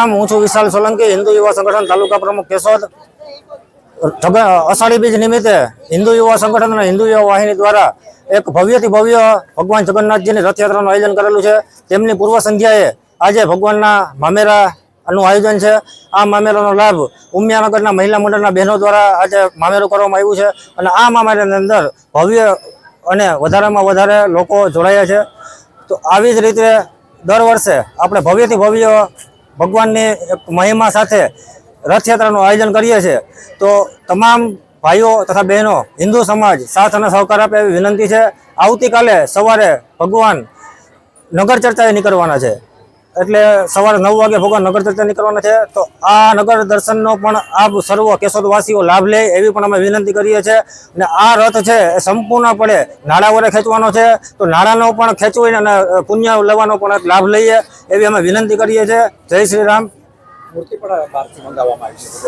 રામ, હું છું વિશાલ સોલંકી, હિન્દુ યુવા સંગઠન તાલુકા પ્રમુખ કેશોદ। અષાઢી બીજ નિમિત્તે હિન્દુ યુવા સંગઠન અને હિન્દુ યુવા વાહિની દ્વારા એક ભવ્યથી ભવ્ય ભગવાન જગન્નાથજીની રથયાત્રાનું આયોજન કરેલું છે। તેમની પૂર્વ સંધ્યાએ આજે ભગવાનના મામેરાનું આયોજન છે। આ મામેરાનો લાભ ઉમિયાનગરના મહિલા મંડળના બહેનો દ્વારા આજે મામેરું કરવામાં આવ્યું છે અને આ મામેરાની અંદર ભવ્ય અને વધારેમાં વધારે લોકો જોડાયા છે। તો આવી જ રીતે દર વર્ષે આપણે ભવ્યથી ભવ્ય ભગવાનની મહિમા સાથે રથયાત્રાનું આયોજન કરીએ છીએ। તો તમામ ભાઈઓ તથા બહેનો હિન્દુ સમાજ સાથ અને સહકાર આપે એવી વિનંતી છે। આવતીકાલે સવારે ભગવાન નગર ચર્ચાએ નીકળવાના છે, એટલે સવારે 9 વાગે ભગવાન નગર ચર્ચા નીકળવાના છે। તો આ નગર દર્શનનો પણ આપ સર્વ કેશોદવાસીઓ લાભ લે એવી પણ અમે વિનંતી કરીએ છીએ। અને આ રથ છે એ સંપૂર્ણપણે નાળા વડે ખેંચવાનો છે, તો નાળાનો પણ ખેંચવીને અને પુણ્ય લેવાનો પણ લાભ લઈએ એવી અમે વિનંતી કરીએ છીએ। જય શ્રી રામ।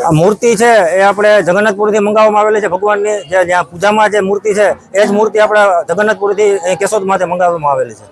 આ મૂર્તિ છે એ આપણે જગન્નાથપુરથી મંગાવવામાં આવેલી છે ભગવાનની, જ્યાં પૂજામાં જે મૂર્તિ છે એ જ મૂર્તિ આપણે જગન્નાથપુરથી કેશોદમાંથી મંગાવવામાં આવેલી છે।